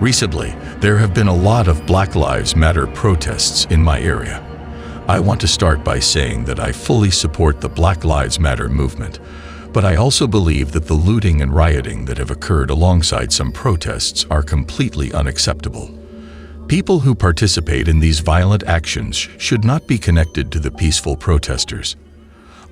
Recently, there have been a lot of Black Lives Matter protests in my area. I want to start by saying that I fully support the Black Lives Matter movement, but I also believe that the looting and rioting that have occurred alongside some protests are completely unacceptable. People who participate in these violent actions should not be connected to the peaceful protesters.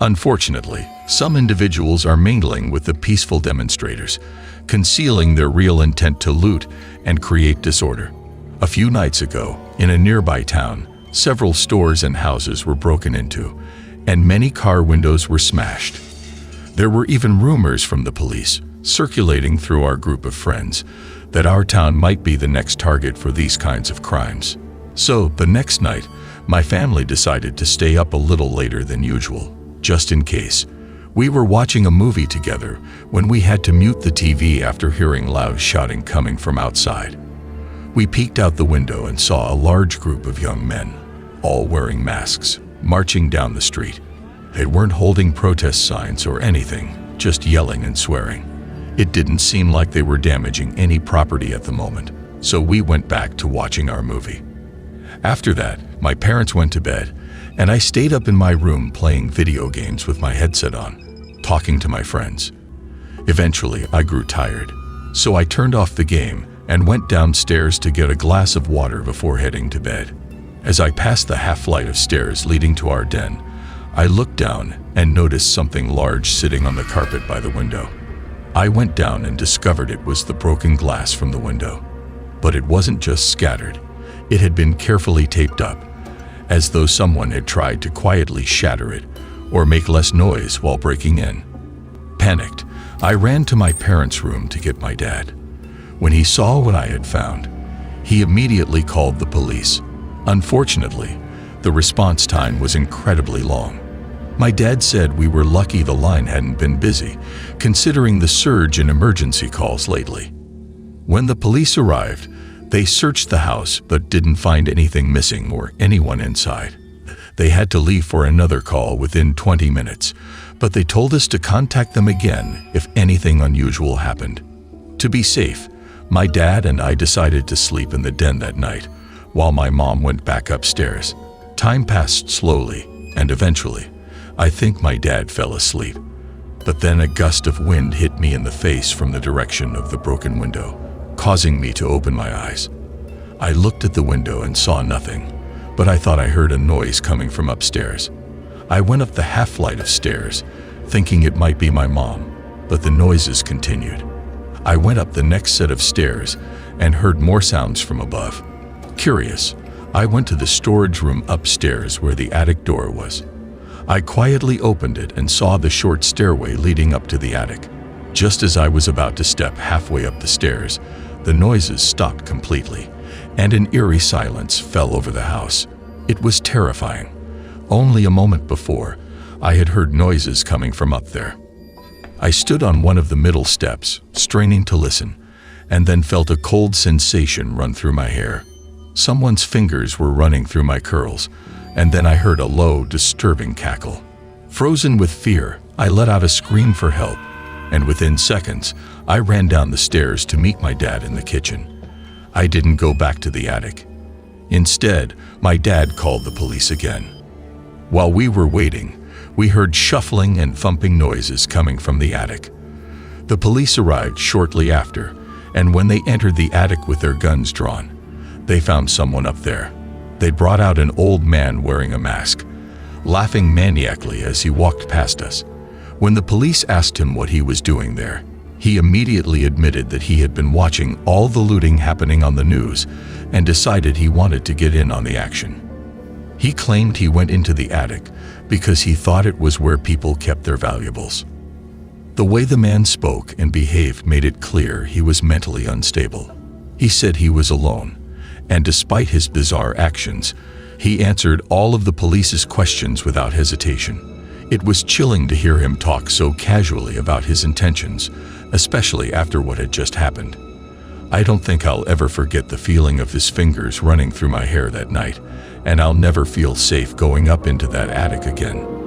Unfortunately, some individuals are mingling with the peaceful demonstrators, concealing their real intent to loot and create disorder. A few nights ago, in a nearby town, several stores and houses were broken into, and many car windows were smashed. There were even rumors from the police, circulating through our group of friends, that our town might be the next target for these kinds of crimes. So, the next night, my family decided to stay up a little later than usual, just in case. We were watching a movie together when we had to mute the TV after hearing loud shouting coming from outside. We peeked out the window and saw a large group of young men, all wearing masks, marching down the street. They weren't holding protest signs or anything, just yelling and swearing. It didn't seem like they were damaging any property at the moment, so we went back to watching our movie. After that, my parents went to bed, and I stayed up in my room playing video games with my headset on, talking to my friends. Eventually, I grew tired, so I turned off the game and went downstairs to get a glass of water before heading to bed. As I passed the half-flight of stairs leading to our den, I looked down and noticed something large sitting on the carpet by the window. I went down and discovered it was the broken glass from the window. But it wasn't just scattered. It had been carefully taped up, as though someone had tried to quietly shatter it or make less noise while breaking in. Panicked, I ran to my parents' room to get my dad. When he saw what I had found, he immediately called the police. Unfortunately, the response time was incredibly long. My dad said we were lucky the line hadn't been busy, considering the surge in emergency calls lately. When the police arrived, they searched the house but didn't find anything missing or anyone inside. They had to leave for another call within 20 minutes, but they told us to contact them again if anything unusual happened. To be safe, my dad and I decided to sleep in the den that night, while my mom went back upstairs. Time passed slowly, and eventually, I think my dad fell asleep. But then a gust of wind hit me in the face from the direction of the broken window, causing me to open my eyes. I looked at the window and saw nothing, but I thought I heard a noise coming from upstairs. I went up the half-flight of stairs, thinking it might be my mom, but the noises continued. I went up the next set of stairs and heard more sounds from above. Curious, I went to the storage room upstairs where the attic door was. I quietly opened it and saw the short stairway leading up to the attic. Just as I was about to step halfway up the stairs, the noises stopped completely, and an eerie silence fell over the house. It was terrifying. Only a moment before, I had heard noises coming from up there. I stood on one of the middle steps, straining to listen, and then felt a cold sensation run through my hair. Someone's fingers were running through my curls, and then I heard a low, disturbing cackle. Frozen with fear, I let out a scream for help, and within seconds, I ran down the stairs to meet my dad in the kitchen. I didn't go back to the attic. Instead, my dad called the police again. While we were waiting, we heard shuffling and thumping noises coming from the attic. The police arrived shortly after, and when they entered the attic with their guns drawn, they found someone up there. They brought out an old man wearing a mask, laughing maniacally as he walked past us. When the police asked him what he was doing there, he immediately admitted that he had been watching all the looting happening on the news and decided he wanted to get in on the action. He claimed he went into the attic because he thought it was where people kept their valuables. The way the man spoke and behaved made it clear he was mentally unstable. He said he was alone, and despite his bizarre actions, he answered all of the police's questions without hesitation. It was chilling to hear him talk so casually about his intentions, especially after what had just happened. I don't think I'll ever forget the feeling of his fingers running through my hair that night, and I'll never feel safe going up into that attic again.